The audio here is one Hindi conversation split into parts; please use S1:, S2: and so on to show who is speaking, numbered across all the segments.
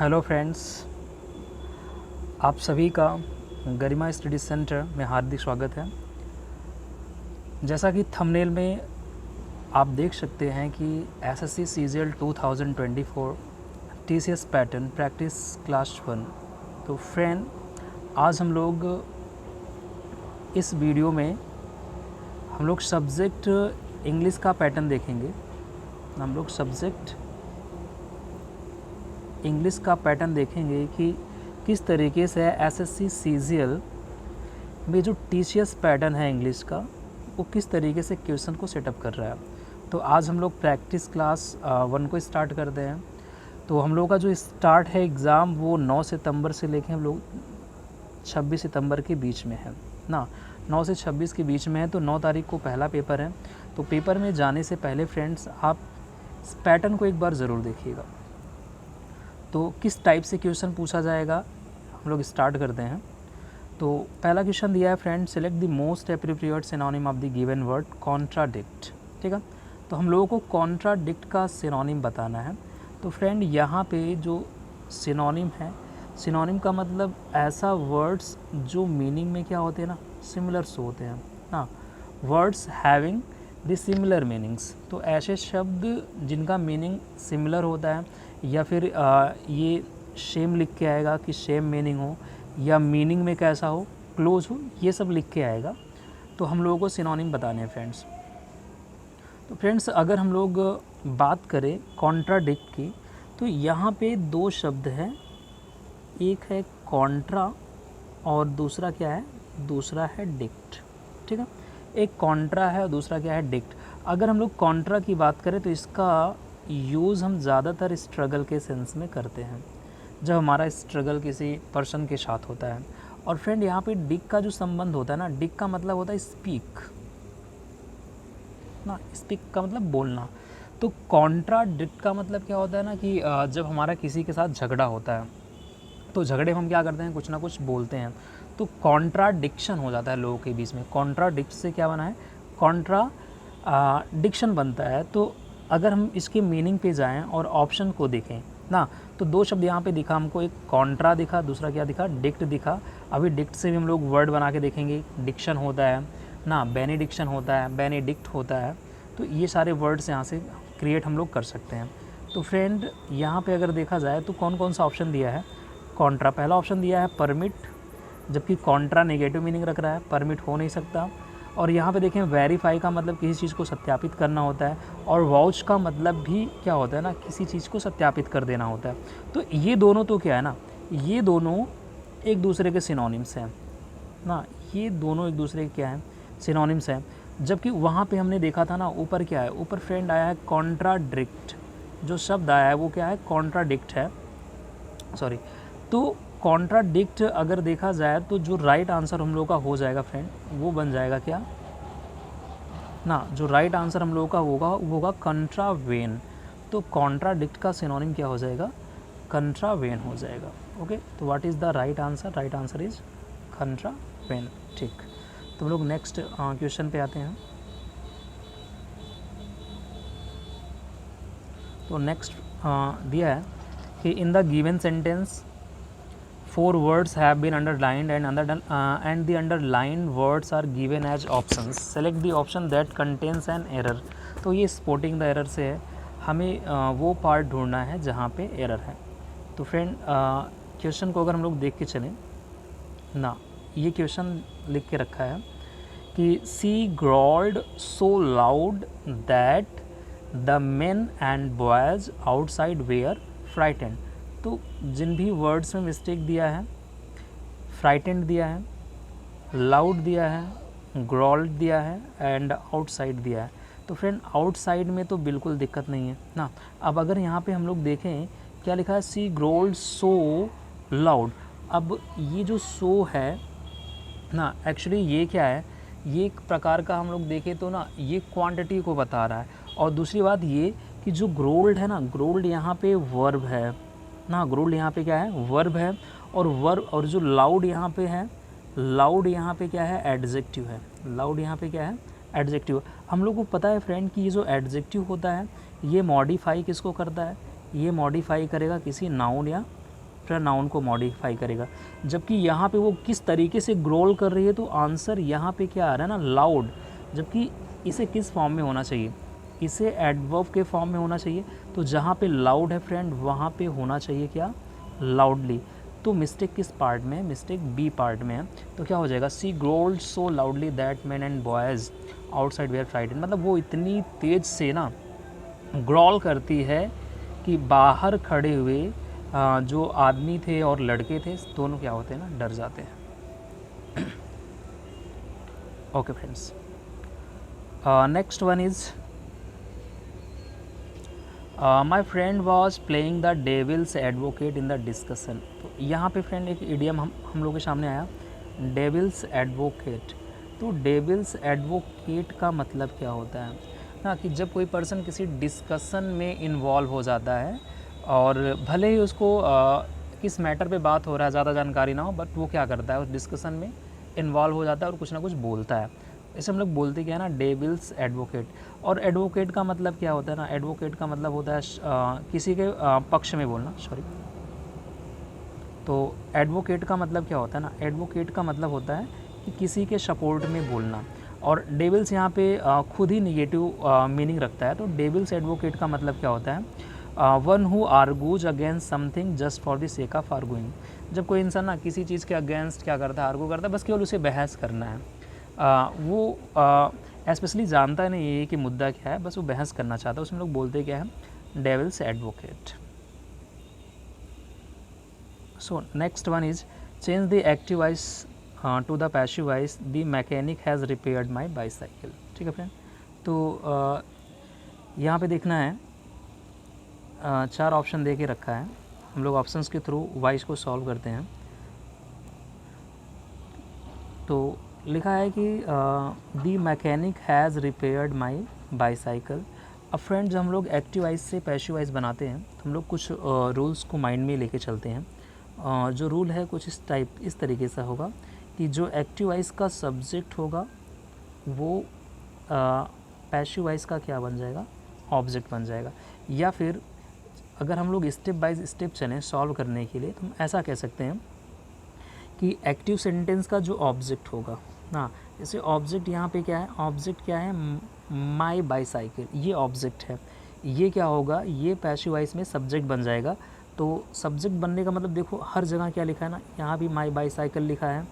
S1: हेलो फ्रेंड्स, आप सभी का गरिमा स्टडी सेंटर में हार्दिक स्वागत है। जैसा कि थंबनेल में आप देख सकते हैं कि SSC CGL 2024 TCS pattern practice class 1। तो फ्रेंड, आज हम लोग इस वीडियो में हम लोग सब्जेक्ट इंग्लिश का पैटर्न देखेंगे। हम लोग सब्जेक्ट इंग्लिश का पैटर्न देखेंगे कि किस तरीके से एसएससी सीजीएल में जो टीसीएस पैटर्न है इंग्लिश का, वो किस तरीके से क्वेश्चन को सेटअप कर रहा है। तो आज हम लोग प्रैक्टिस क्लास 1 को स्टार्ट करते हैं। तो हम लोग का जो स्टार्ट है एग्ज़ाम वो 9 सितंबर से लेके हम लोग 26 सितंबर के बीच में है ना। 9 से 26 के बीच में है। तो 9 तारीख को पहला पेपर है। तो पेपर में जाने से पहले फ्रेंड्स, आप इस पैटर्न को एक बार ज़रूर देखिएगा। तो किस टाइप से क्वेश्चन पूछा जाएगा, हम लोग स्टार्ट करते हैं। तो पहला क्वेश्चन दिया है friend, select the most appropriate synonym of the given word contradict. ठीक है, तो हम लोगों को कॉन्ट्राडिक्ट का सिनोनिम बताना है। तो फ्रेंड, यहाँ पे जो सिनोनिम है, सिनोनिम का मतलब ऐसा वर्ड्स जो मीनिंग में क्या होते हैं ना, सिमिलर्स होते हैं ना, words having the similar meanings. तो ऐसे शब्द जिनका मीनिंग सिमिलर होता है, या फिर ये सेम लिख के आएगा कि सेम मीनिंग हो, या मीनिंग में कैसा हो, क्लोज हो, ये सब लिख के आएगा। तो हम लोगों को सिनोनिम बताने हैं फ्रेंड्स। तो फ्रेंड्स, अगर हम लोग बात करें कॉन्ट्राडिक्ट की, तो यहाँ पे दो शब्द हैं, एक है कॉन्ट्रा और दूसरा क्या है, दूसरा है डिक्ट। ठीक है, एक कॉन्ट्रा है और दूसरा क्या है, डिक्ट। अगर हम लोग कॉन्ट्रा की बात करें तो इसका यूज़ हम ज़्यादातर स्ट्रगल के सेंस में करते हैं, जब हमारा स्ट्रगल किसी पर्सन के साथ होता है। और फ्रेंड, यहाँ पे डिक का जो संबंध होता है ना, डिक का मतलब होता है स्पीक ना, स्पीक का मतलब बोलना। तो कॉन्ट्राडिक्ट का मतलब क्या होता है ना कि जब हमारा किसी के साथ झगड़ा होता है, तो झगड़े में हम क्या करते हैं, कुछ ना कुछ बोलते हैं। तो कॉन्ट्राडिक्शन हो जाता है लोगों के बीच में। कॉन्ट्राडिक्ट से क्या बना है, कॉन्ट्राडिक्शन बनता है। तो अगर हम इसके मीनिंग पे जाएं और ऑप्शन को देखें ना, तो दो शब्द यहाँ पे दिखा हमको, एक कॉन्ट्रा दिखा, दूसरा क्या दिखा, डिक्ट दिखा। अभी डिक्ट से भी हम लोग वर्ड बना के देखेंगे। डिक्शन होता है ना, बेनिडिक्शन होता है, बेनिडिक्ट होता है। तो ये सारे वर्ड्स यहाँ से क्रिएट हम लोग कर सकते हैं। तो फ्रेंड, यहाँ पे अगर देखा जाए तो कौन कौन सा ऑप्शन दिया है, कॉन्ट्रा पहला ऑप्शन दिया है, परमिट, जबकि कॉन्ट्रा नेगेटिव मीनिंग रख रहा है, परमिट हो नहीं सकता। और यहाँ पे देखें, वेरीफाई का मतलब किसी चीज़ को सत्यापित करना होता है, और वाउच का मतलब भी क्या होता है ना, किसी चीज़ को सत्यापित कर देना होता है। तो ये दोनों तो क्या है ना, ये दोनों एक दूसरे के सिनोनिम्स हैं ना, ये दोनों एक दूसरे के क्या हैं, सिनोनिम्स हैं। जबकि वहाँ पे हमने देखा था ना, ऊपर क्या है, ऊपर फ्रेंड आया है कॉन्ट्राडिक्ट, जो शब्द आया है वो क्या है, कॉन्ट्राडिक्ट है, सॉरी। तो कॉन्ट्राडिक्ट अगर देखा जाए तो जो राइट आंसर हम लोग का हो जाएगा फ्रेंड, वो बन जाएगा क्या ना, जो राइट आंसर हम लोगों का होगा वो होगा कंट्रावेन। तो कॉन्ट्राडिक्ट का सिनोनिम क्या हो जाएगा, कंट्रावेन हो जाएगा। ओके, तो what is the right answer, right answer is contravene. ठीक, तो हम लोग नेक्स्ट क्वेश्चन पे आते हैं। तो नेक्स्ट दिया है कि in the given sentence 4 words have been underlined and the underlined words are given as options. Select the option that contains an error. तो ये स्पॉटिंग द एरर से है, हमें वो पार्ट ढूंढना है जहाँ पे एरर है। तो फ्रेंड, क्वेश्चन को अगर हम लोग देख के चलें ना, ये क्वेश्चन लिख के रखा है कि she growled so loud that the men and boys outside were frightened. तो जिन भी वर्ड्स में मिस्टेक दिया है, फ्राइटेंड दिया है, लाउड दिया है, ग्रॉल्ड दिया है एंड आउटसाइड दिया है। तो फ्रेंड, आउटसाइड में तो बिल्कुल दिक्कत नहीं है ना। अब अगर यहाँ पे हम लोग देखें क्या लिखा है, सी ग्रोल्ड सो लाउड। अब ये जो सो है ना, एक्चुअली ये क्या है, ये एक प्रकार का हम लोग देखें तो ना, ये क्वांटिटी को बता रहा है। और दूसरी बात ये कि जो ग्रोल्ड है ना, ग्रोल्ड यहाँ पे वर्ब है ना, ग्रोल्ड यहाँ पे क्या है, वर्ब है। और वर्ब, और जो लाउड यहाँ पे है, लाउड यहाँ पे क्या है, एडजेक्टिव है। लाउड यहाँ पे क्या है, एडजेक्टिव। हम लोग को पता है फ्रेंड कि ये जो एडजेक्टिव होता है, ये मॉडिफाई किसको करता है, ये मॉडिफाई करेगा किसी नाउन या नाउन को मॉडिफाई करेगा। जबकि यहाँ पे वो किस तरीके से ग्रोल कर रही है, तो आंसर यहाँ पे क्या आ रहा है ना, लाउड। जबकि इसे किस फॉर्म में होना चाहिए, इसे एडवर्ब के फॉर्म में होना चाहिए। तो जहाँ पे लाउड है फ्रेंड, वहाँ पे होना चाहिए क्या, लाउडली। तो मिस्टेक किस पार्ट में है, मिस्टेक बी पार्ट में है। तो क्या हो जाएगा, she growled so loudly that man and boys outside were frightened. मतलब वो इतनी तेज़ से ना ग्रॉल करती है कि बाहर खड़े हुए जो आदमी थे और लड़के थे, दोनों क्या होते हैं ना, डर जाते हैं। Okay friends, next one is my friend was playing the devil's advocate in the discussion. तो यहाँ पे फ्रेंड एक इडियम हम लोग के सामने आया, डेविल्स एडवोकेट। तो डेविल्स एडवोकेट का मतलब क्या होता है ना, कि जब कोई पर्सन किसी डिस्कशन में इन्वॉल्व हो जाता है और भले ही उसको किस मैटर पे बात हो रहा है ज़्यादा जानकारी ना हो, बट वो क्या करता है, उस डिस्कशन में इन्वॉल्व हो जाता है और कुछ ना कुछ बोलता है। इसे हम लोग बोलते क्या है ना, डेविल्स एडवोकेट। और एडवोकेट का मतलब क्या होता है ना, एडवोकेट का मतलब होता है किसी के पक्ष में बोलना, सॉरी। तो एडवोकेट का मतलब क्या होता है ना, एडवोकेट का मतलब होता है कि किसी के सपोर्ट में बोलना। और डेविल्स यहाँ पे खुद ही निगेटिव मीनिंग रखता है। तो डेविल्स एडवोकेट का मतलब क्या होता है, one who argues against something just for the sake of arguing. जब कोई इंसान ना किसी चीज़ के अगेंस्ट क्या करता है, आर्गू करता है, बस केवल उसे बहस करना है। वो स्पेशली जानता नहीं है कि मुद्दा क्या है, बस वो बहस करना चाहता है, उसमें लोग बोलते क्या है, devil's advocate. So next one is change the active voice to the passive voice, the mechanic has repaired my bicycle. ठीक है फ्रेंड, तो यहाँ पे देखना है, चार ऑप्शन दे के रखा है, हम लोग ऑप्शंस के थ्रू वॉइस को सॉल्व करते हैं। तो लिखा है कि the mechanic has repaired my bicycle. अब फ्रेंड, जब हम लोग एक्टिव वॉइस से पैसिव वॉइस बनाते हैं तो हम लोग कुछ रूल्स को माइंड में लेके चलते हैं। जो रूल है कुछ इस तरीके से होगा कि जो एक्टिव वॉइस का सब्जेक्ट होगा वो पैसिव वॉइस का क्या बन जाएगा, ऑब्जेक्ट बन जाएगा। या फिर अगर हम लोग स्टेप बाय स्टेप चलें सॉल्व करने के लिए, तो हम ऐसा कह सकते हैं कि एक्टिव सेंटेंस का जो ऑब्जेक्ट होगा ना, जैसे ऑब्जेक्ट यहाँ पे क्या है, ऑब्जेक्ट क्या है, माई बाईसाइकिल, ये ऑब्जेक्ट है। ये क्या होगा, ये पैसिव वॉइस में सब्जेक्ट बन जाएगा। तो सब्जेक्ट बनने का मतलब देखो हर जगह क्या लिखा है ना, यहाँ भी माई बाईसाइकिल लिखा है,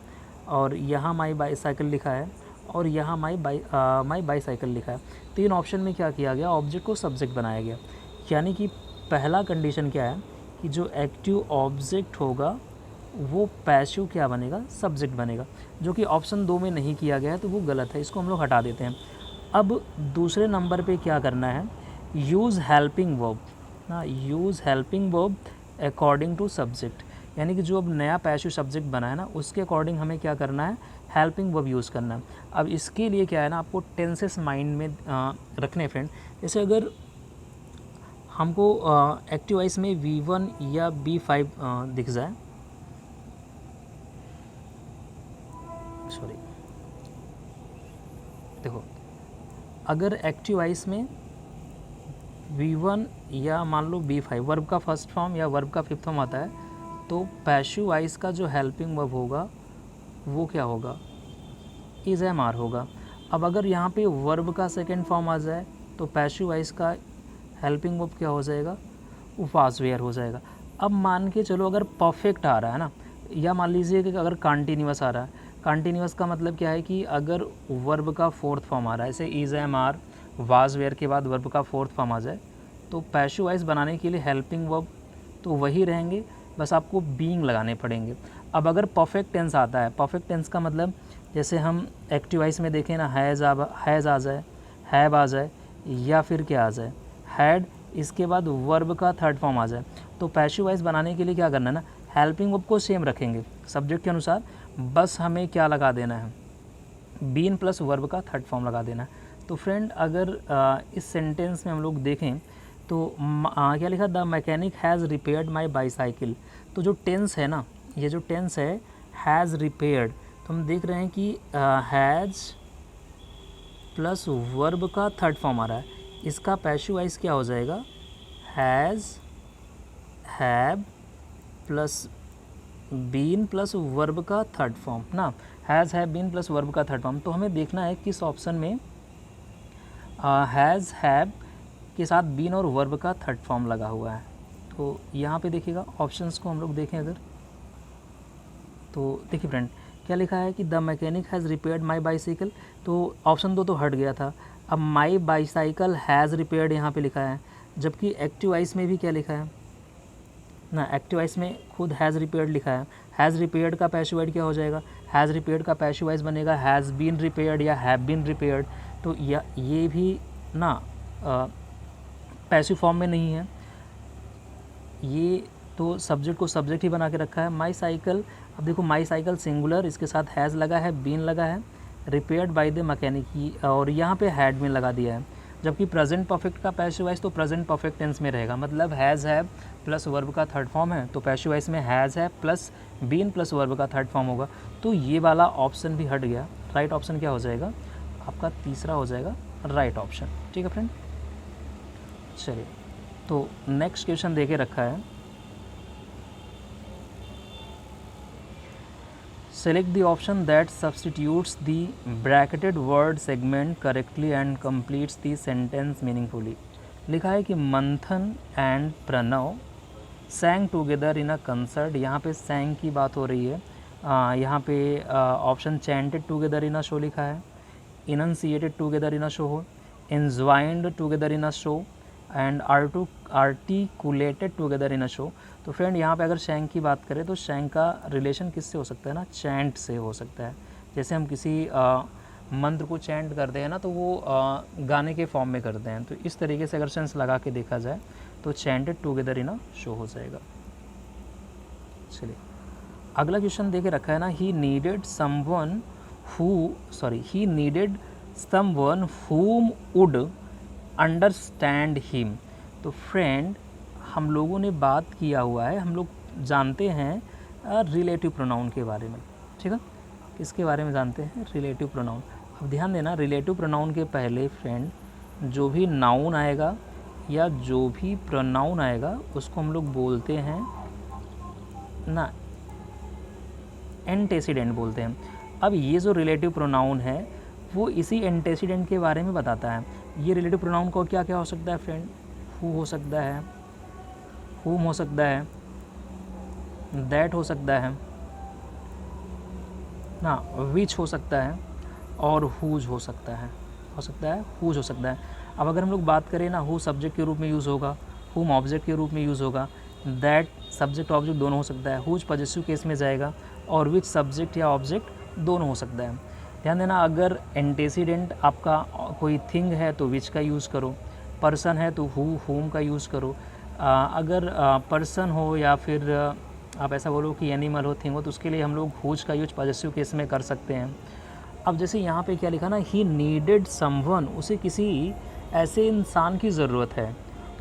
S1: और यहाँ माई बाईसाइकिल लिखा है, और यहाँ माई बाईसाइकिल लिखा है। तीन ऑप्शन में क्या किया गया, ऑब्जेक्ट को सब्जेक्ट बनाया गया। यानी कि पहला कंडीशन क्या है कि जो एक्टिव ऑब्जेक्ट होगा वो पैसिव क्या बनेगा, सब्जेक्ट बनेगा, जो कि ऑप्शन 2 में नहीं किया गया है, तो वो गलत है, इसको हम लोग हटा देते हैं। अब दूसरे नंबर पे क्या करना है, यूज़ हेल्पिंग वर्ब ना, use helping verb according to subject. यानी कि जो अब नया पैसिव सब्जेक्ट बना है ना, उसके अकॉर्डिंग हमें क्या करना है, हेल्पिंग वर्ब यूज़ करना है। अब इसके लिए क्या है ना, आपको टेंसेस माइंड में रखने फ्रेंड। जैसे अगर हमको एक्टिव वॉइस में V1 या B5 दिख जाए, सॉरी देखो, अगर एक्टिव वॉइस में V1 या मान लो B5 वर्ब का फर्स्ट फॉर्म या वर्ब का फिफ्थ फॉर्म आता है, तो पैसिव वॉइस का जो हेल्पिंग वर्ब होगा वो क्या होगा, इज एम आर होगा। अब अगर यहाँ पे वर्ब का सेकेंड फॉर्म आ जाए तो पैसिव वॉइस का हेल्पिंग वर्ब क्या हो जाएगा, वो वाज वेयर हो जाएगा। अब मान के चलो अगर परफेक्ट आ रहा है ना, या मान लीजिए कि अगर कंटिन्यूअस आ रहा है, कंटिन्यूअस का मतलब क्या है कि अगर वर्ब का फोर्थ फॉर्म आ रहा है, जैसे is am are was were के बाद वर्ब का फोर्थ फॉर्म आ जाए, तो पैसिव वॉइस बनाने के लिए हेल्पिंग वर्ब तो वही रहेंगे, बस आपको बीइंग लगाने पड़ेंगे। अब अगर परफेक्ट टेंस आता है, परफेक्ट टेंस का मतलब जैसे हम एक्टिव वॉइस में देखें ना, हैज़ आ जाए, हैव आ जाए, या फिर क्या आ जाए, हैड, इसके बाद वर्ब का थर्ड फॉर्म आ जाए, तो पैसिव वॉइस बनाने के लिए क्या करना है ना, हेल्पिंग वर्ब को सेम रखेंगे सब्जेक्ट के अनुसार, बस हमें क्या लगा देना है, बीन प्लस वर्ब का थर्ड फॉर्म लगा देना है। तो फ्रेंड अगर इस सेंटेंस में हम लोग देखें तो क्या लिखा, the mechanic has repaired my bicycle. तो जो टेंस है ना, ये जो टेंस है हैज़ रिपेयर्ड, तो हम देख रहे हैं कि हैज़ प्लस वर्ब का थर्ड फॉर्म आ रहा है, इसका पैसिव वॉइस क्या हो जाएगा, has, have plus been plus verb का थर्ड फॉर्म ना, has have been plus verb का थर्ड फॉर्म। तो हमें देखना है किस ऑप्शन में हैज़ हैव के साथ बीन और वर्ब का थर्ड फॉर्म लगा हुआ है। तो यहाँ पे देखिएगा ऑप्शंस को हम लोग देखें अगर, तो देखिए फ्रेंड क्या लिखा है कि the mechanic has repaired my bicycle, तो ऑप्शन 2 तो हट गया था। अब माई बाईसाइकिल हैज़ रिपेयर्ड यहाँ पे लिखा है, जबकि एक्टिव वॉइस में भी क्या लिखा है ना, एक्टिव वॉइस में खुद हैज़ रिपेयर्ड लिखा है। हैज़ रिपेयर्ड का पैसिव वॉइस क्या हो जाएगा, हैज़ रिपेयर्ड का पैसिव वॉइस बनेगा हैज़ बीन रिपेयर्ड या हैव बीन रिपेयर्ड। तो ये भी ना पैसिव फॉर्म में नहीं है, ये तो सब्जेक्ट को सब्जेक्ट ही बना के रखा है। माई साइकिल, अब देखो माई साइकिल सिंगुलर, इसके साथ हैज़ लगा है, बीन लगा है, रिपेयर्ड बाय द मैकेनिक और यहाँ पे हैड में लगा दिया है। जबकि प्रेजेंट परफेक्ट का पैसिव वॉइस तो प्रेजेंट परफेक्ट टेंस में रहेगा, मतलब हैज़ हैव प्लस वर्ब का थर्ड फॉर्म है, तो पैसिव वॉइस में has have plus been plus verb का थर्ड फॉर्म होगा। तो ये वाला ऑप्शन भी हट गया। राइट ऑप्शन क्या हो जाएगा आपका, तीसरा हो जाएगा राइट ऑप्शन। ठीक है फ्रेंड, चलिए तो नेक्स्ट क्वेश्चन दे के रखा है, select the option that substitutes the bracketed word segment correctly and completes the sentence meaningfully। लिखा है कि Manthan and Pranav sang together in a concert, यहाँ पे sang की बात हो रही है। यहाँ पे option chanted together in a show लिखा है, enunciated together in a show हो, enjoined together in a show and articulated together in a show। तो फ्रेंड यहाँ पे अगर शैंग की बात करें तो शैंग का रिलेशन किससे हो सकता है ना, चैंट से हो सकता है। जैसे हम किसी मंत्र को चैंट करते हैं ना, तो वो गाने के फॉर्म में करते हैं, तो इस तरीके से अगर सेंस लगा के देखा जाए तो chanted together in a show हो जाएगा। चलिए अगला क्वेश्चन दे के रखा है ना, he needed someone whom would understand him. तो फ्रेंड हम लोगों ने बात किया हुआ है, हम लोग जानते हैं रिलेटिव प्रोनाउन के बारे में। ठीक है, किसके बारे में जानते हैं, रिलेटिव प्रोनाउन। अब ध्यान देना, रिलेटिव प्रोनाउन के पहले फ्रेंड जो भी नाउन आएगा या जो भी प्रोनाउन आएगा उसको हम लोग बोलते हैं ना एंटेसिडेंट बोलते हैं। अब ये जो रिलेटिव प्रोनाउन है वो इसी एंटेसिडेंट के बारे में बताता है। ये रिलेटिव प्रोनाउन को क्या क्या हो सकता है फ्रेंड, हु हो सकता है, हुम हो सकता है, दैट हो सकता है ना, विच हो सकता है और हुज हो सकता है, हुज हो सकता है। अब अगर हम लोग बात करें ना, हु सब्जेक्ट के रूप में यूज़ होगा, हुम ऑब्जेक्ट के रूप में यूज़ होगा, दैट सब्जेक्ट ऑब्जेक्ट दोनों हो सकता है, हुज पॉजेसिव केस में जाएगा और विच सब्जेक्ट या ऑब्जेक्ट दोनों हो सकता है। ध्यान देना, अगर एंटेसिडेंट आपका कोई थिंग है तो विच का यूज़ करो, पर्सन है तो हु होम का यूज़ करो। अगर पर्सन हो या फिर आप ऐसा बोलो कि एनिमल हो, थिंग हो, तो उसके लिए हम लोग हुज का यूज पॉजेसिव केस में कर सकते हैं। अब जैसे यहाँ पे क्या लिखा ना, ही नीडेड समवन, उसे किसी ऐसे इंसान की ज़रूरत है,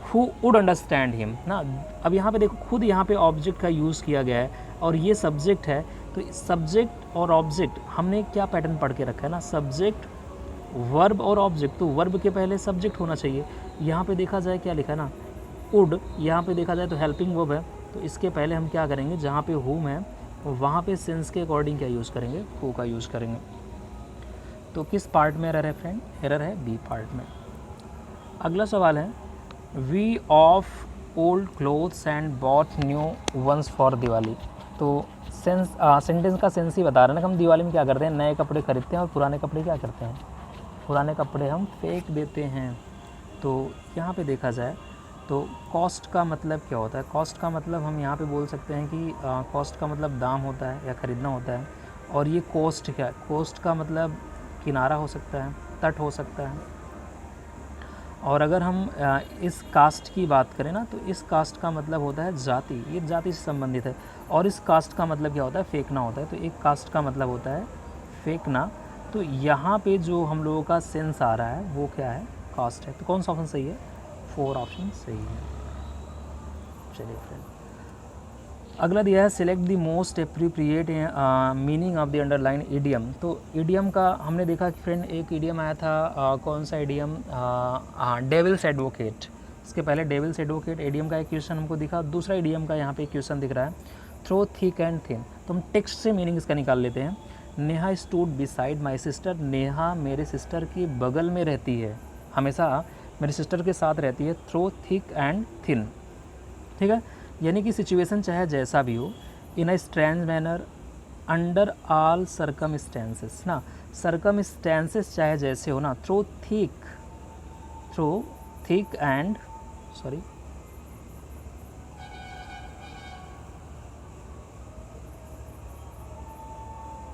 S1: हु वुड अंडरस्टैंड हिम ना। अब यहाँ पे देखो खुद यहाँ पे ऑब्जेक्ट का यूज़ किया गया है और ये सब्जेक्ट है, तो सब्जेक्ट और ऑब्जेक्ट हमने क्या पैटर्न पढ़ के रखा है ना, सब्जेक्ट वर्ब और ऑब्जेक्ट, तो वर्ब के पहले सब्जेक्ट होना चाहिए। यहाँ पे देखा जाए क्या लिखा है ना, वुड, यहाँ पे देखा जाए तो हेल्पिंग वर्ब है, तो इसके पहले हम क्या करेंगे, जहाँ पे हुम है वहाँ पे सेंस के अकॉर्डिंग क्या यूज़ करेंगे, हु का यूज़ करेंगे। तो किस पार्ट में एरर है फ्रेंड, एरर है बी पार्ट में। अगला सवाल है, we off old clothes and bought new ones for Diwali. तो सेंटेंस का सेंस ही बता रहे हैं ना, हम दिवाली में क्या करते हैं, नए कपड़े खरीदते हैं और पुराने कपड़े क्या करते हैं, पुराने कपड़े हम फेंक देते हैं। तो यहाँ पे देखा जाए तो कॉस्ट का मतलब क्या होता है, कॉस्ट का मतलब हम यहाँ पे बोल सकते हैं कि कॉस्ट का मतलब दाम होता है या ख़रीदना होता है, और ये कोस्ट क्या है, कोस्ट का मतलब किनारा हो सकता है, तट हो सकता है। और अगर हम इस कास्ट की बात करें ना, तो इस कास्ट का मतलब होता है जाति, ये जाति से संबंधित है। और इस कास्ट का मतलब क्या होता है, फेंकना होता है, तो एक कास्ट का मतलब होता है फेंकना। तो यहाँ पे जो हम लोगों का सेंस आ रहा है वो क्या है, कास्ट है। तो कौन सा ऑप्शन सही है, 4 ऑप्शन सही है। चलिए फ्रेंड, अगला दिया है, select the most appropriate meaning of the underline idiom. तो इडियम का हमने देखा कि फ्रेंड एक इडियम आया था, कौन सा इडियम, डेविल्स एडवोकेट, इसके पहले डेविल्स एडवोकेट एडीएम का एक क्वेश्चन हमको दिखा, दूसरा एडीएम का यहाँ पे एक क्वेश्चन दिख रहा है थ्रो थिक एंड थिन। तो हम टेक्स्ट से मीनिंग इसका निकाल लेते हैं। Neha stood beside my sister, Neha मेरे सिस्टर की बगल में रहती है, हमेशा मेरे सिस्टर के साथ रहती है, थ्रो थिक एंड थिन। ठीक है, यानी कि सिचुएशन चाहे जैसा भी हो, in a strange manner, under all circumstances ना, सर्कमस्टेंसेस चाहे जैसे हो ना, थ्रो थिक एंड सॉरी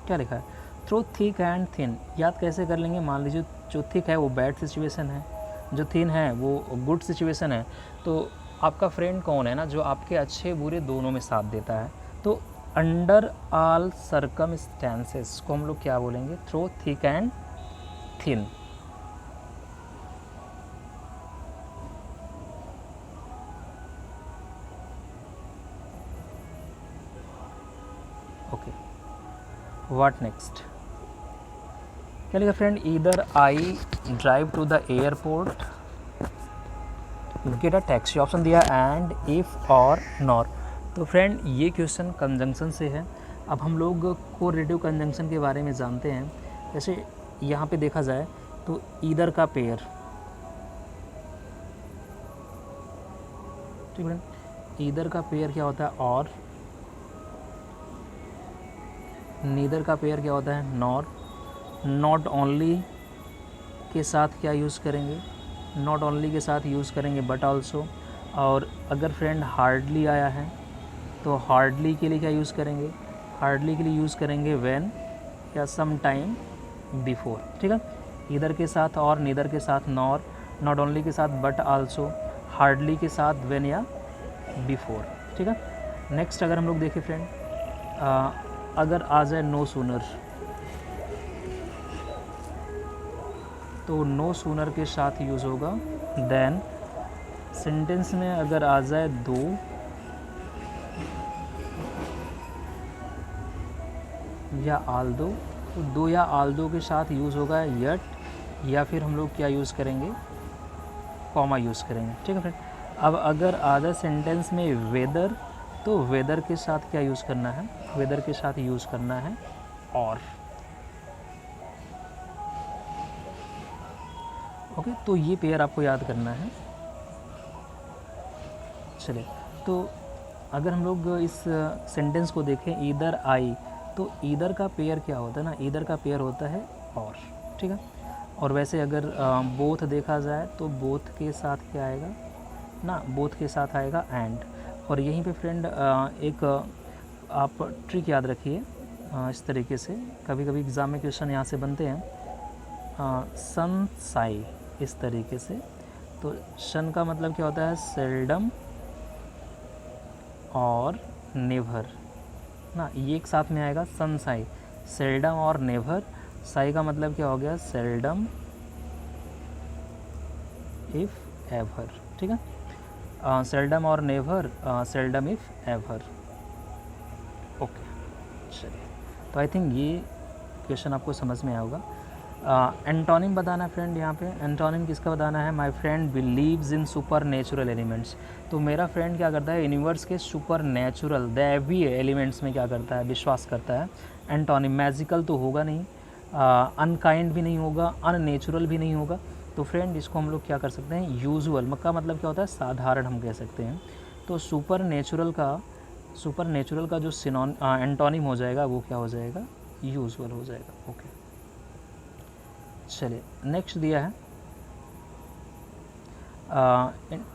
S1: क्या लिखा है, थ्रो थिक एंड थिन। याद कैसे कर लेंगे, मान लीजिए जो थिक है वो बैड सिचुएशन है, जो थिन है वो गुड सिचुएशन है, तो आपका फ्रेंड कौन है ना, जो आपके अच्छे बुरे दोनों में साथ देता है। तो अंडर ऑल सर्कमस्टेंसेस को हम लोग क्या बोलेंगे, through thick and thin. Okay, what next, क्या लिखा friend, either I drive to the airport get a taxi, option दिया एंड, इफ़ और नॉर। तो फ्रेंड ये क्वेश्चन कंजंक्शन से है। अब हम लोग कोरिलेटिव कंजंक्शन के बारे में जानते हैं। जैसे यहाँ पे देखा जाए तो ईदर का पेयर, ठीक है, ईदर का पेयर क्या होता है, और नीदर का पेयर क्या होता है, नॉर। नॉट ओनली के साथ क्या यूज़ करेंगे, नॉट ओनली के साथ यूज़ करेंगे बट आल्सो। और अगर फ्रेंड हार्डली आया है तो हार्डली के लिए क्या यूज़ करेंगे, हार्डली के लिए यूज़ करेंगे व्हेन या सम टाइम बिफोर। ठीक है, ईदर के साथ और, नीदर के साथ नॉर, नॉट ओनली के साथ बट आल्सो, हार्डली के साथ व्हेन या बिफोर। ठीक है, नेक्स्ट अगर हम लोग देखें फ्रेंड, अगर आ जाए नो सूनर, तो नो सूनर के साथ यूज़ होगा देन। सेंटेंस में अगर आ जाए दो, या आल दो, तो दो या आल दो के साथ यूज़ होगा यट, या फिर हम लोग क्या यूज़ करेंगे, कॉमा यूज़ करेंगे। ठीक है फ्रेंड, अब अगर आ जाए सेंटेंस में वेदर, तो वेदर के साथ क्या यूज़ करना है, वेदर के साथ यूज़ करना है और। ओके, तो ये पेयर आपको याद करना है। चलिए, तो अगर हम लोग इस सेंटेंस को देखें, ईदर आई, तो ईदर का पेयर क्या होता है ना, ईदर का पेयर होता है और। ठीक है, और वैसे अगर बोथ देखा जाए तो बोथ के साथ क्या आएगा ना, बोथ के साथ आएगा एंड। और यहीं पे फ्रेंड एक आप ट्रिक याद रखिए, इस तरीके से कभी कभी एग्ज़ाम में क्वेश्चन यहाँ से बनते हैं, सन साई, इस तरीके से। तो शन का मतलब क्या होता है, सेल्डम और नेवर ना, ये एक साथ में आएगा, सन साई, सेल्डम और नेवर। साई का मतलब क्या हो गया, सेल्डम इफ़ एवर। ठीक है, सेल्डम और never, seldom if ever. Okay, चलिए, तो आई थिंक ये क्वेश्चन आपको समझ में आया होगा। एंटोनिम बताना फ्रेंड, यहाँ पे एंटोनिम किसका बताना है, my friend believes in super natural elements. तो मेरा फ्रेंड क्या करता है, यूनिवर्स के सुपर नेचुरल दैवीय एलिमेंट्स में क्या करता है, विश्वास करता है। एंटोनिम मैजिकल तो होगा नहीं, अनकाइंड भी नहीं होगा, अननेचुरल भी नहीं होगा। तो फ्रेंड इसको हम लोग क्या कर सकते हैं, यूजुअल का मतलब क्या होता है, साधारण हम कह सकते हैं। तो सुपर नेचुरल का जो एंटोनिम हो जाएगा वो क्या हो जाएगा, यूजुअल हो जाएगा। ओके, चलिए नेक्स्ट दिया है,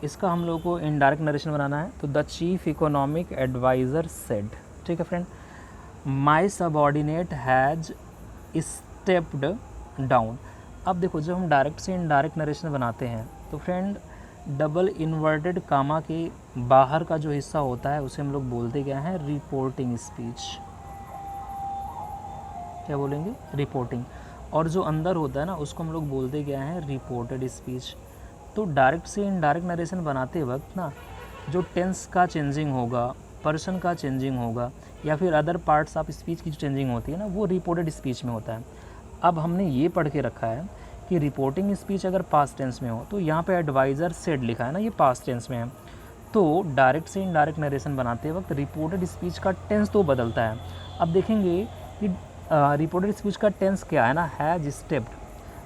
S1: इसका हम लोग को इनडायरेक्ट नरेशन बनाना है। तो the chief economic adviser said, ठीक है friend, my subordinate has stepped down. अब देखो, जब हम डायरेक्ट से इनडायरेक्ट नरेशन बनाते हैं तो फ्रेंड डबल इन्वर्टेड कामा के बाहर का जो हिस्सा होता है उसे हम लोग बोलते क्या है, रिपोर्टिंग स्पीच। क्या बोलेंगे, रिपोर्टिंग। और जो अंदर होता है ना उसको हम लोग बोलते क्या है, रिपोर्टेड स्पीच। तो डायरेक्ट से इनडायरेक्ट नरेशन बनाते वक्त ना जो टेंस का चेंजिंग होगा, पर्सन का चेंजिंग होगा, या फिर अदर पार्ट्स ऑफ स्पीच की जो चेंजिंग होती है ना, वो रिपोर्टेड स्पीच में होता है। अब हमने ये पढ़ के रखा है कि रिपोर्टिंग स्पीच अगर पास्ट टेंस में हो तो यहाँ पे एडवाइज़र सेड लिखा है ना, ये पास्ट टेंस में है, तो डायरेक्ट से इनडायरेक्ट नरेशन बनाते वक्त रिपोर्टेड स्पीच का टेंस तो बदलता है। अब देखेंगे कि रिपोर्टेड स्पीच का टेंस क्या है ना, हैज स्टेप्ड।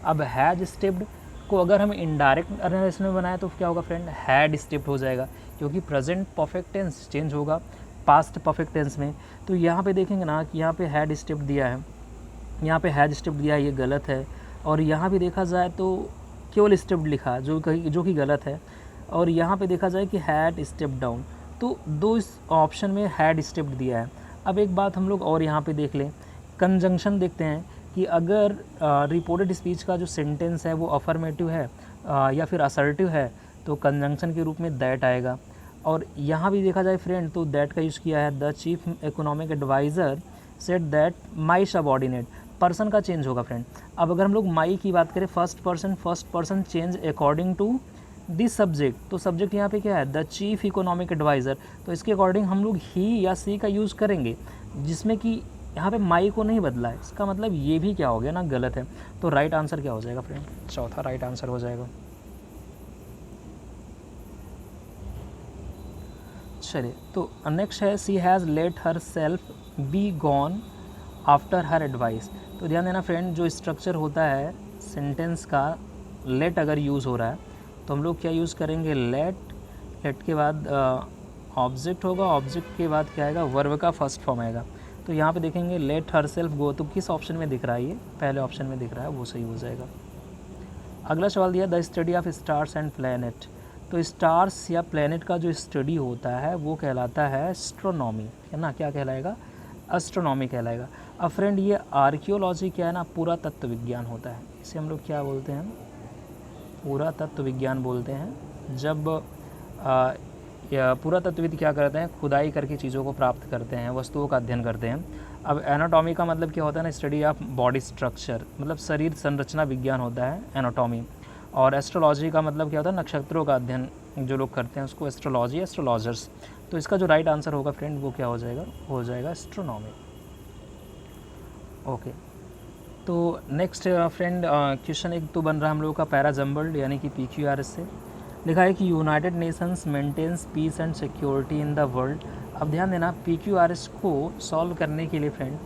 S1: अब हैज स्टेप्ड को अगर हम इनडायरेक्ट नरेशन में बनाए तो क्या होगा फ्रेंड, हैड स्टेप्ड हो जाएगा, क्योंकि प्रेजेंट परफेक्ट टेंस चेंज होगा पास्ट परफेक्ट टेंस में। तो यहाँ पे देखेंगे ना कि यहाँ पे हैड स्टेप्ड दिया है, यहाँ पे हैज स्टेप्ड दिया है, ये गलत है। और यहाँ भी देखा जाए तो केवल स्टेप्ड लिखा जो कि गलत है। और यहाँ पे देखा जाए कि हैड स्टेप डाउन, तो दो इस ऑप्शन में हैड स्टेप्ड दिया है। अब एक बात हम लोग और यहाँ पे देख लें, कंजंक्शन देखते हैं कि अगर रिपोर्टेड स्पीच का जो सेंटेंस है वो अफर्मेटिव है या फिर असर्टिव है तो कंजंक्शन के रूप में दैट आएगा। और यहाँ भी देखा जाए फ्रेंड तो दैट का यूज़ किया है, the chief economic adviser said that my subordinate, person का चेंज होगा फ्रेंड। अब अगर हम लोग माई की बात करें first person change according to this subject, तो सब्जेक्ट यहाँ पे क्या है, द चीफ इकोनॉमिक एडवाइज़र, तो इसके अकॉर्डिंग हम लोग ही या सी का यूज़ करेंगे, जिसमें कि यहाँ पे माई को नहीं बदला है। इसका मतलब ये भी क्या हो गया ना, गलत है। तो राइट आंसर क्या हो जाएगा फ्रेंड, चौथा राइट आंसर हो जाएगा। चलिए तो नेक्स्ट है, she has let herself be gone after her advice. तो ध्यान देना फ्रेंड, जो स्ट्रक्चर होता है सेंटेंस का, लेट अगर यूज़ हो रहा है तो हम लोग क्या यूज़ करेंगे, लेट के बाद ऑब्जेक्ट होगा, ऑब्जेक्ट के बाद क्या आएगा, वर्ब का फर्स्ट फॉर्म आएगा। तो यहाँ पे देखेंगे लेट हर सेल्फ गो, तो किस ऑप्शन में दिख रहा है, ये पहले ऑप्शन में दिख रहा है, वो सही हो जाएगा। अगला सवाल दिया, the study of stars and planet. तो स्टार्स या प्लैनेट का जो स्टडी होता है वो कहलाता है एस्ट्रोनॉमी, है ना, क्या कहलाएगा, एस्ट्रोनॉमी कहलाएगा। अब फ्रेंड ये आर्कियोलॉजी क्या है ना, पुरातत्व विज्ञान होता है, इसे हम लोग क्या बोलते हैं, पुरातत्व विज्ञान बोलते हैं। जब पुरातत्वविद क्या करते हैं, खुदाई करके चीज़ों को प्राप्त करते हैं, वस्तुओं का अध्ययन करते हैं। अब एनाटॉमी का मतलब क्या होता है ना, स्टडी ऑफ बॉडी स्ट्रक्चर, मतलब शरीर संरचना विज्ञान होता है एनाटॉमी। और एस्ट्रोलॉजी का मतलब क्या होता है, नक्षत्रों का अध्ययन जो लोग करते हैं उसको एस्ट्रोलॉजी, एस्ट्रोलॉजर्स। तो इसका जो राइट आंसर होगा फ्रेंड वो क्या हो जाएगा एस्ट्रोनॉमी। ओके, तो नेक्स्ट फ्रेंड क्वेश्चन एक तो बन रहा है हम लोगों का पैरा जम्बल्ड यानी कि PQRS से। लिखा है कि United Nations maintains peace and security in the world. अब ध्यान देना PQRS को सॉल्व करने के लिए फ्रेंड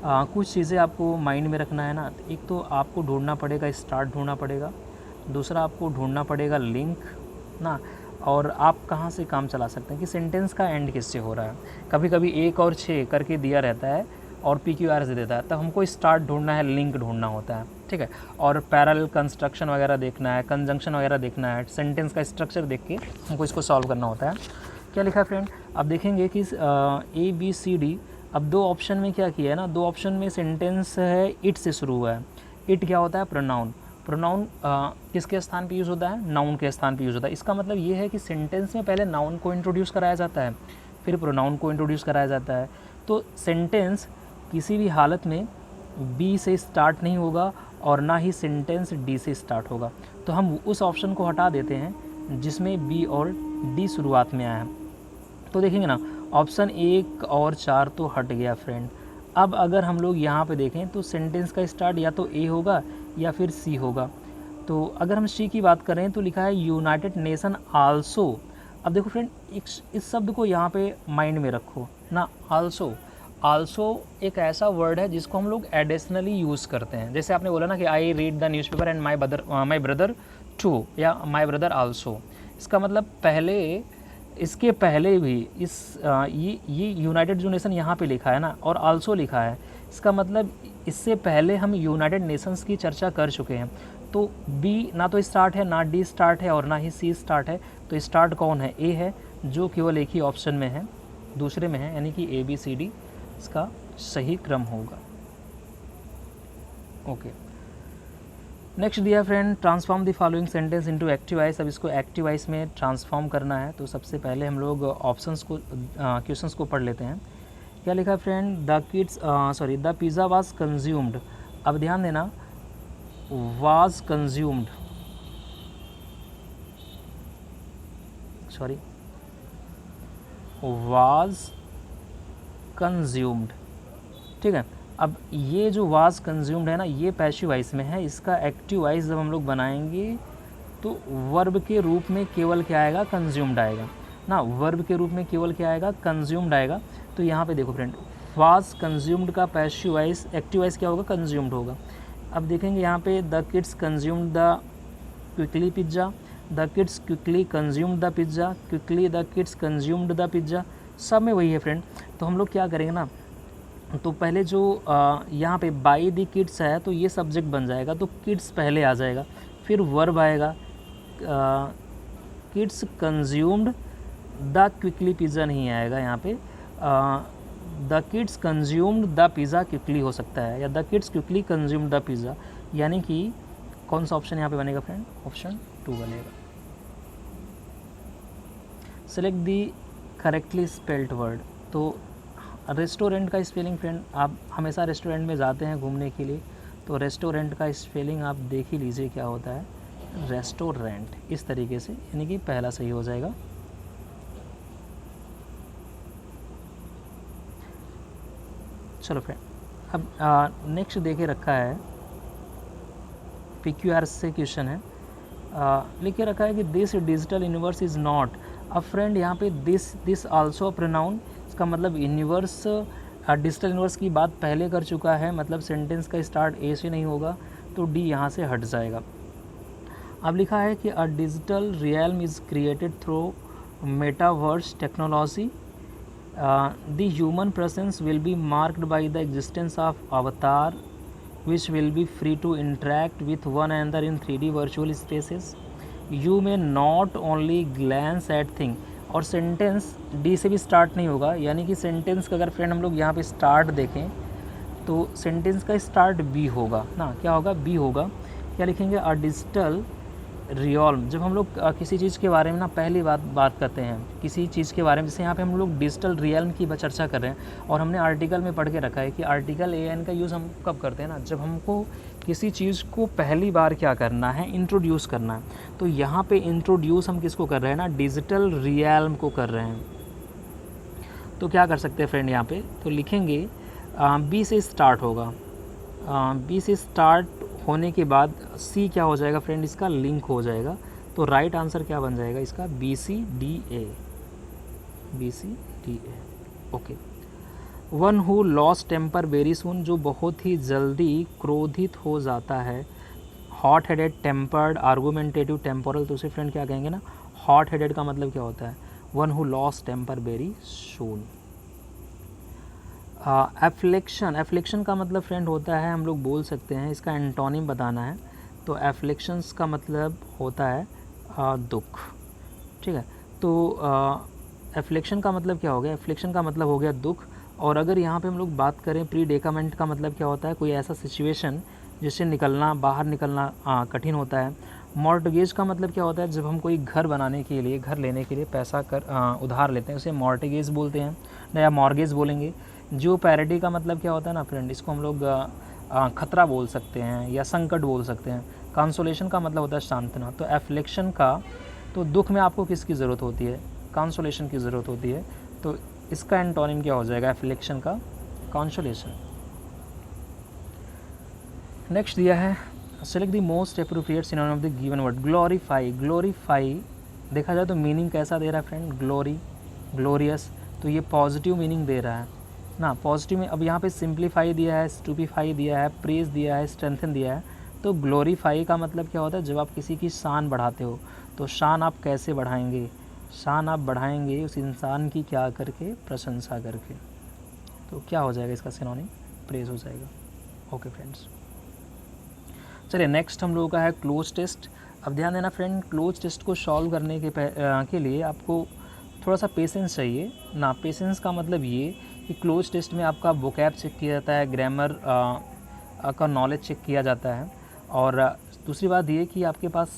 S1: कुछ चीज़ें आपको माइंड में रखना है ना। एक तो आपको ढूंढना पड़ेगा, स्टार्ट ढूंढना पड़ेगा, दूसरा आपको ढूंढना पड़ेगा लिंक ना, और आप कहाँ से काम चला सकते हैं कि सेंटेंस का एंड किससे हो रहा है। कभी कभी 1 और 6 करके दिया रहता है और PQRS दे देता है, तब हमको स्टार्ट ढूंढना है, लिंक ढूंढना होता है, ठीक है। और पैरेलल कंस्ट्रक्शन वगैरह देखना है, कंजंक्शन वगैरह देखना है, सेंटेंस का स्ट्रक्चर देख के हमको इसको सॉल्व करना होता है। क्या लिखा है फ्रेंड, अब देखेंगे कि ABCD। अब 2 ऑप्शन में क्या किया है ना, 2 ऑप्शन में सेंटेंस है इट से शुरू हुआ है। इट क्या होता है, प्रोनाउन। प्रोनाउन किसके स्थान पे यूज़ होता है, नाउन के स्थान पे यूज़ होता है। इसका मतलब ये है कि सेंटेंस में पहले नाउन को इंट्रोड्यूस कराया जाता है, फिर प्रोनाउन को इंट्रोड्यूस कराया जाता है। तो सेंटेंस किसी भी हालत में बी से स्टार्ट नहीं होगा और ना ही सेंटेंस डी से स्टार्ट होगा। तो हम उस ऑप्शन को हटा देते हैं जिसमें बी और डी शुरुआत में आया है। तो देखेंगे ना, ऑप्शन 1 और 4 तो हट गया फ्रेंड। अब अगर हम लोग यहाँ पे देखें तो सेंटेंस का स्टार्ट या तो ए होगा या फिर सी होगा। तो अगर हम सी की बात करें तो लिखा है यूनाइटेड नेशन आल्सो। अब देखो फ्रेंड, इस शब्द को यहाँ पे माइंड में रखो ना, आल्सो। आल्सो एक ऐसा वर्ड है जिसको हम लोग एडिशनली यूज़ करते हैं। जैसे आपने बोला ना कि I read the newspaper and my brother too, या माई ब्रदर आल्सो। इसका मतलब इसके पहले भी ये यूनाइटेड जो नेशन यहाँ पे लिखा है ना और आल्सो लिखा है, इसका मतलब इससे पहले हम यूनाइटेड नेशंस की चर्चा कर चुके हैं। तो बी ना तो स्टार्ट है, ना डी स्टार्ट है और ना ही सी स्टार्ट है। तो स्टार्ट कौन है, ए है, जो केवल एक ही ऑप्शन में है, दूसरे में है, यानी कि ABCD इसका सही क्रम होगा। ओके, नेक्स्ट दिया friend, transform the following sentence into active voice. अब इसको एक्टिव वॉइस में ट्रांसफॉर्म करना है, तो सबसे पहले हम लोग क्वेश्चंस को पढ़ लेते हैं। क्या लिखा है friend, the pizza was consumed. अब ध्यान देना, वाज कंज्यूम्ड, वाज कंज्यूम्ड, ठीक है। अब ये जो वाज कंज्यूम्ड है ना, ये पैसिव वॉइस में है। इसका एक्टिव वॉइस जब हम लोग बनाएंगे तो वर्ब के रूप में केवल क्या आएगा, कंज्यूम्ड आएगा ना। वर्ब के रूप में केवल क्या आएगा, कंज्यूम्ड आएगा। तो यहाँ पे देखो फ्रेंड, वाज कंज्यूम्ड का पैसिव वॉइस, एक्टिव वॉइस क्या होगा, कंज्यूम्ड होगा। अब देखेंगे यहाँ पे the kids consumed the quickly pizza, the kids quickly consumed the pizza, quickly the kids consumed the pizza, सब में वही है फ्रेंड। तो हम लोग क्या करेंगे ना, तो पहले जो यहाँ पे बाई द किड्स है तो ये सब्जेक्ट बन जाएगा, तो किड्स पहले आ जाएगा, फिर वर्ब आएगा, kids consumed the quickly pizza नहीं आएगा यहाँ पे, the kids consumed the pizza quickly हो सकता है, या the kids quickly consumed the pizza. यानी कि कौन सा ऑप्शन यहाँ पे बनेगा फ्रेंड, ऑप्शन 2 बनेगा। सेलेक्ट दी करेक्टली स्पेल्ड वर्ड। तो रेस्टोरेंट का स्पेलिंग फ्रेंड, आप हमेशा रेस्टोरेंट में जाते हैं घूमने के लिए, तो रेस्टोरेंट का स्पेलिंग आप देख ही लीजिए क्या होता है, रेस्टोरेंट, इस तरीके से, यानी कि पहला सही हो जाएगा। चलो फ्रेंड, अब नेक्स्ट देखे रखा है, PQR से क्वेश्चन है, लिख के रखा है कि this digital universe is not. अब फ्रेंड यहाँ पे दिस आल्सो प्रोनाउन, इसका मतलब यूनिवर्स, डिजिटल यूनिवर्स की बात पहले कर चुका है, मतलब सेंटेंस का स्टार्ट ए से नहीं होगा, तो डी यहाँ से हट जाएगा। अब लिखा है कि a digital realm is created through metaverse technology, the human presence will be marked by the existence of अवतार which will be free to interact with one another in 3D virtual spaces. You may not only glance at thing, और सेंटेंस डी से भी स्टार्ट नहीं होगा, यानी कि सेंटेंस का अगर फ्रेंड हम लोग यहाँ पे स्टार्ट देखें तो सेंटेंस का स्टार्ट बी होगा ना, क्या होगा, बी होगा। क्या लिखेंगे, अ डिजिटल रियल्म। जब हम लोग किसी चीज़ के बारे में ना पहली बात करते हैं, किसी चीज़ के बारे में, जैसे यहाँ पे हम लोग डिजिटल रियल्म की चर्चा कर रहे हैं, और हमने आर्टिकल में पढ़ के रखा है कि आर्टिकल AN का यूज़ हम कब करते हैं ना, जब हमको किसी चीज़ को पहली बार क्या करना है, इंट्रोड्यूस करना है। तो यहाँ पे इंट्रोड्यूस हम किसको कर रहे हैं ना, डिजिटल रियल्म को कर रहे हैं। तो क्या कर सकते हैं फ्रेंड यहाँ पे, तो लिखेंगे बी से स्टार्ट होगा, बी से स्टार्ट होने के बाद सी क्या हो जाएगा फ्रेंड, इसका लिंक हो जाएगा। तो राइट आंसर क्या बन जाएगा इसका, BCDA, BCDA। Okay. One who lost temper very soon, जो बहुत ही जल्दी क्रोधित हो जाता है। Hot headed, tempered, argumentative, temporal, तो उसे फ्रेंड क्या कहेंगे ना, हॉट हेडेड का मतलब क्या होता है, one who lost temper very soon. Affliction, affliction का मतलब फ्रेंड होता है, हम लोग बोल सकते हैं, इसका एंटोनिम बताना है, तो एफ्लेक्शंस का मतलब होता है दुख, ठीक है। तो एफ्लेक्शन का मतलब क्या हो गया, एफ्लेक्शन का मतलब हो गया दुख। और अगर यहाँ पे हम लोग बात करें प्रीडेकामेंट का मतलब क्या होता है, कोई ऐसा सिचुएशन जिससे निकलना, बाहर निकलना कठिन होता है। मॉर्टगेज का मतलब क्या होता है, जब हम कोई घर बनाने के लिए, घर लेने के लिए पैसा उधार लेते हैं, उसे मॉर्टगेज बोलते हैं, या मॉर्गेज बोलेंगे। जो पैरिटी का मतलब क्या होता है ना फ्रेंड, इसको हम लोग खतरा बोल सकते हैं या संकट बोल सकते हैं। कंसोलेशन का मतलब होता है सांत्वना। तो एफ्लेक्शन का, तो दुख में आपको किसकी ज़रूरत होती है, कंसोलेशन की ज़रूरत होती है। तो इसका एंटोनिम क्या हो जाएगा, एफ्लेक्शन का कंसोलेशन। नेक्स्ट दिया है, select the most appropriate synonym of the given word. Glorify, glorify देखा जाए तो मीनिंग कैसा दे रहा है फ्रेंड, ग्लोरी, ग्लोरियस, तो ये पॉजिटिव मीनिंग दे रहा है ना, पॉजिटिव में। अब यहाँ पे सिंप्लीफाई दिया है, स्टूपीफाई दिया है, प्रेज दिया है, स्ट्रेंथन दिया है। तो ग्लोरीफाई का मतलब क्या होता है, जब आप किसी की शान बढ़ाते हो, तो शान आप कैसे बढ़ाएंगे, शान आप बढ़ाएंगे उस इंसान की क्या करके, प्रशंसा करके। तो क्या हो जाएगा इसका सिनोनिम, प्रेज हो जाएगा। ओके फ्रेंड्स, चलिए नेक्स्ट हम लोगों का है क्लोज टेस्ट। अब ध्यान देना फ्रेंड, क्लोज टेस्ट को सॉल्व करने के लिए आपको थोड़ा सा पेशेंस चाहिए ना। पेशेंस का मतलब ये कि क्लोज टेस्ट में आपका वोकैब चेक किया जाता है, ग्रामर का नॉलेज चेक किया जाता है, और दूसरी बात ये कि आपके पास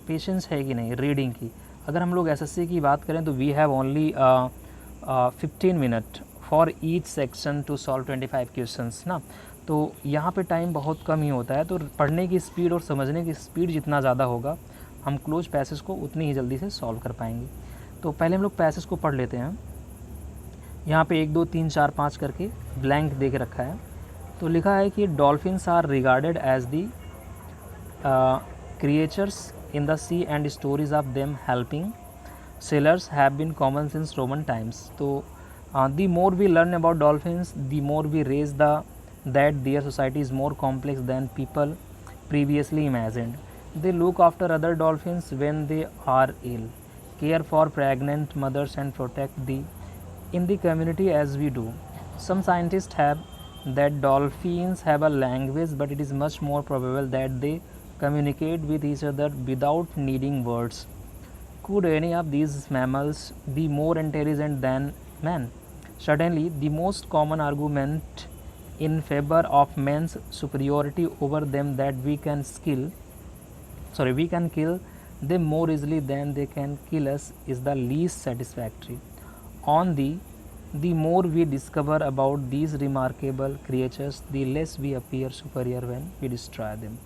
S1: पेशेंस है कि नहीं रीडिंग की। अगर हम लोग SSC की बात करें तो we have only 15 minute for each section to solve 25 questions ना। तो यहाँ पे टाइम बहुत कम ही होता है, तो पढ़ने की स्पीड और समझने की स्पीड जितना ज़्यादा होगा, हम क्लोज पैसेज को उतनी ही जल्दी से सॉल्व कर पाएंगे। तो पहले हम लोग पैसेज को पढ़ लेते हैं। यहाँ पे 1 2 3 4 5 करके ब्लैंक दे के रखा है। तो लिखा है कि dolphins are regarded as the creatures in the sea and stories of them helping sailors have been common since Roman times. So the more we learn about dolphins, the more we raise that their society is more complex than people previously imagined. They look after other dolphins when they are ill, care for pregnant mothers and protect the in the community as we do. Some scientists have that dolphins have a language, but it is much more probable that they communicate with each other without needing words. Could any of these mammals be more intelligent than man? Certainly, the most common argument in favor of man's superiority over them that we can kill them more easily than they can kill us is the least satisfactory. On the more we discover about these remarkable creatures, the less we appear superior when we destroy them.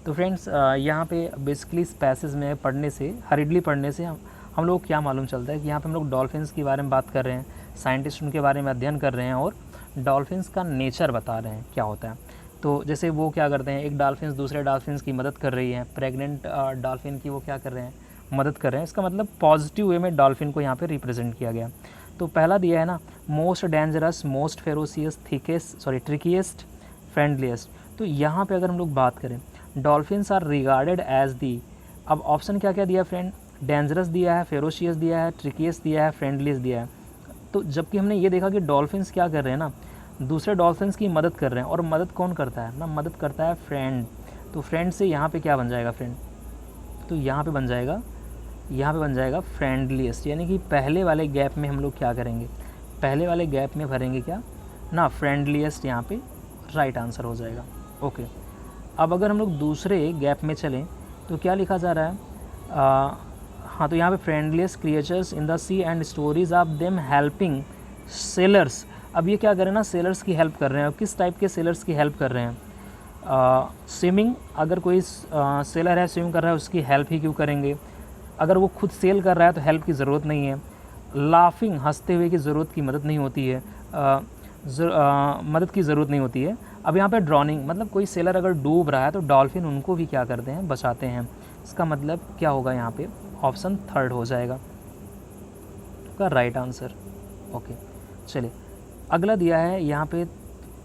S1: तो फ्रेंड्स यहाँ पे बेसिकली इस पैसेज में पढ़ने से, हरिडली पढ़ने से हम लोग क्या मालूम चलता है कि यहाँ पे हम लोग डॉल्फिन्स के बारे में बात कर रहे हैं, साइंटिस्ट उनके बारे में अध्ययन कर रहे हैं और डॉल्फिन्स का नेचर बता रहे हैं क्या होता है। तो जैसे वो क्या करते हैं, एक डॉल्फिन्स दूसरे डॉल्फिन्स की मदद कर रही है, प्रेग्नेंट डॉल्फिन की वो क्या कर रहे हैं, मदद कर रहे हैं। इसका मतलब पॉजिटिव वे में डॉल्फिन को यहाँ पर रिप्रेजेंट किया गया। तो पहला दिया है ना, most dangerous, most ferocious, trickiest, friendliest. तो यहाँ पर अगर हम लोग बात करें, dolphins are regarded as the, अब ऑप्शन क्या क्या दिया फ्रेंड, डेंजरस दिया है, फेरोशियस दिया है, ट्रिकीएस्ट दिया है, फ्रेंडलीस्ट दिया है। तो जबकि हमने ये देखा कि डॉल्फिन्स क्या कर रहे हैं ना, दूसरे डॉल्फिन्स की मदद कर रहे हैं, और मदद कौन करता है ना, मदद करता है फ्रेंड। तो फ्रेंड से यहाँ पे क्या बन जाएगा फ्रेंड, तो यहाँ पे बन जाएगा फ्रेंडलीस्ट, यानी कि पहले वाले गैप में हम लोग क्या करेंगे, पहले वाले गैप में भरेंगे क्या ना, फ्रेंडलीस्ट, यहाँ पे राइट आंसर हो जाएगा। ओके, अब अगर हम लोग दूसरे गैप में चलें तो क्या लिखा जा रहा है, हाँ, तो यहाँ पे friendliest creatures in the sea and stories of them helping sailors. अब ये क्या कर रहे हैं ना, सेलर्स की हेल्प कर रहे हैं। और किस टाइप के सेलर्स की हेल्प कर रहे हैं, स्विमिंग, अगर कोई सेलर है स्विम कर रहा है उसकी हेल्प ही क्यों करेंगे, अगर वो खुद सेल कर रहा है तो हेल्प की ज़रूरत नहीं है। लाफिंग, हंसते हुए की ज़रूरत की मदद नहीं होती है, मदद की ज़रूरत नहीं होती है। अब यहाँ पे ड्रॉनिंग, मतलब कोई सेलर अगर डूब रहा है तो डॉल्फिन उनको भी क्या करते हैं, बचाते हैं। इसका मतलब क्या होगा, यहाँ पे ऑप्शन थर्ड हो जाएगा का राइट आंसर। ओके, चलिए अगला दिया है यहाँ पे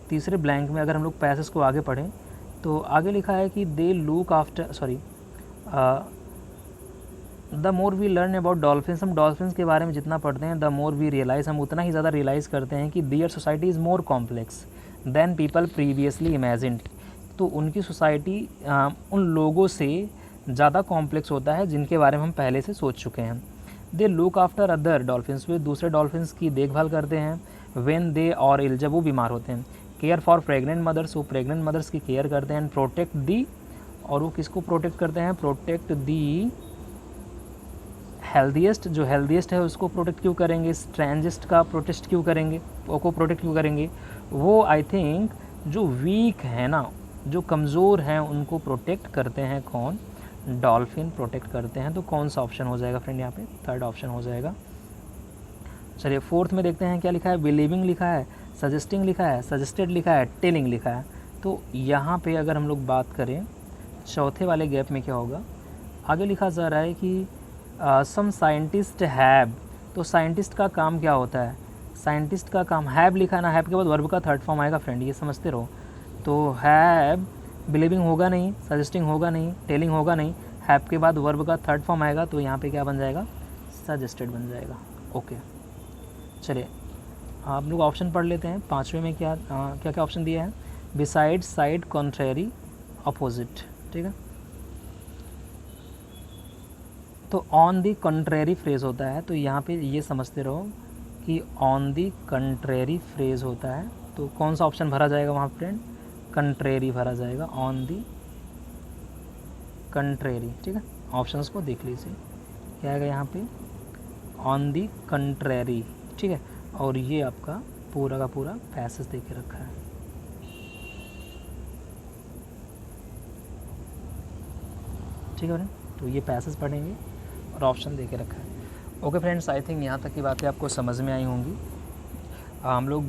S1: तीसरे ब्लैंक में, अगर हम लोग पैसेज को आगे पढ़ें तो आगे लिखा है कि they look after the more we learn about dolphins. हम डॉल्फिन्स के बारे में जितना पढ़ते हैं, द मोर वी रियलाइज़, हम उतना ही ज़्यादा रियलाइज़ करते हैं कि their society is more complex than people previously imagined. तो उनकी सोसाइटी उन लोगों से ज़्यादा कॉम्प्लेक्स होता है जिनके बारे में हम पहले से सोच चुके हैं। They look after other dolphins, वे दूसरे डॉल्फिन्स की देखभाल करते हैं। व्हेन दे और इल, जब वो बीमार होते हैं। केयर फॉर प्रेग्नेंट मदर्स, वो प्रेग्नेंट मदर्स की केयर करते हैं। प्रोटेक्ट दी, और वो किसको प्रोटेक्ट करते हैं, प्रोटेक्ट दी हेल्दीएस्ट, जो हेल्दीएस्ट है उसको प्रोटेक्ट क्यों करेंगे, स्ट्रेंजेस्ट का प्रोटेक्ट क्यों करेंगे, वो प्रोटेक्ट क्यों करेंगे, वो आई थिंक जो वीक है ना, जो कमज़ोर हैं उनको प्रोटेक्ट करते हैं। कौन, डॉल्फिन प्रोटेक्ट करते हैं। तो कौन सा ऑप्शन हो जाएगा फ्रेंड, यहाँ पे थर्ड ऑप्शन हो जाएगा। चलिए फोर्थ में देखते हैं क्या लिखा है, बिलीविंग लिखा है, सजेस्टिंग लिखा है, सजेस्टेड लिखा है, टेलिंग लिखा है। तो यहाँ पे अगर हम लोग बात करें चौथे वाले गैप में क्या होगा, आगे लिखा जा रहा है कि सम साइंटिस्ट हैव। तो साइंटिस्ट का काम क्या होता है, साइंटिस्ट का काम, हैव लिखा है ना, हैव के बाद वर्ब का थर्ड फॉर्म आएगा फ्रेंड, ये समझते रहो। तो हैव, बिलीविंग होगा नहीं, सजेस्टिंग होगा नहीं, टेलिंग होगा नहीं, हैव के बाद वर्ब का थर्ड फॉर्म आएगा, तो यहाँ पे क्या बन जाएगा, सजेस्टेड बन जाएगा। ओके, चलिए आप लोग ऑप्शन पढ़ लेते हैं। पाँचवें में क्या क्या ऑप्शन दिया है, बिसाइड, साइड, कॉन्ट्रेरी, अपोजिट, ठीक है। तो ऑन दी कंट्रेरी फ्रेज होता है, तो यहाँ पे ये समझते रहो कि ऑन दी कंट्रेरी फ्रेज होता है। तो कौन सा ऑप्शन भरा जाएगा वहाँ फ्रेंड, कंट्रेरी भरा जाएगा, ऑन दी कंट्रेरी, ठीक है। ऑप्शंस को देख लीजिए, क्या आएगा यहाँ पे, ऑन दी कंट्रेरी, ठीक है। और ये आपका पूरा का पूरा पैसेज दे के रखा है, ठीक है फ्रेंड। तो ये पैसेज पढ़ेंगे और ऑप्शन दे के रखा है। ओके फ्रेंड्स, आई थिंक यहाँ तक की बातें आपको समझ में आई होंगी। हम लोग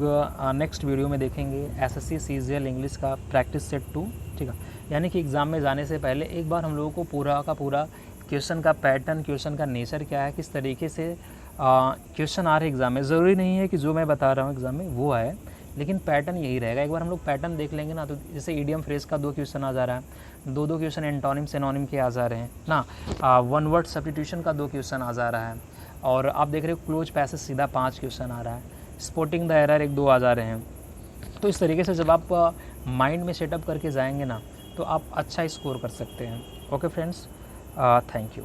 S1: नेक्स्ट वीडियो में देखेंगे एसएससी सीजीएल इंग्लिश का प्रैक्टिस सेट 2, ठीक है। यानी कि एग्ज़ाम में जाने से पहले एक बार हम लोगों को पूरा का पूरा क्वेश्चन का पैटर्न, क्वेश्चन का नेचर क्या है, किस तरीके से क्वेश्चन आ रहे एग्ज़ाम में। ज़रूरी नहीं है कि जो मैं बता रहा हूँ एग्ज़ाम में वो आए, लेकिन पैटर्न यही रहेगा। एक बार हम लोग पैटर्न देख लेंगे ना, तो जैसे ईडियम फ्रेज का 2 क्वेश्चन आ जा रहा है, 2 क्वेश्चन एंटोनिम सिनोनिम के आ जा रहे हैं ना, 1 वर्ड सब्स्टिट्यूशन का 2 क्वेश्चन आ जा रहा है, और आप देख रहे हो क्लोज पैसेज सीधा 5 क्वेश्चन आ रहा है, स्पॉटिंग द एरर 1-2 आ जा रहे हैं। तो इस तरीके से जब आप माइंड में सेटअप करके जाएंगे ना, तो आप अच्छा स्कोर कर सकते हैं। Okay friends, thank you.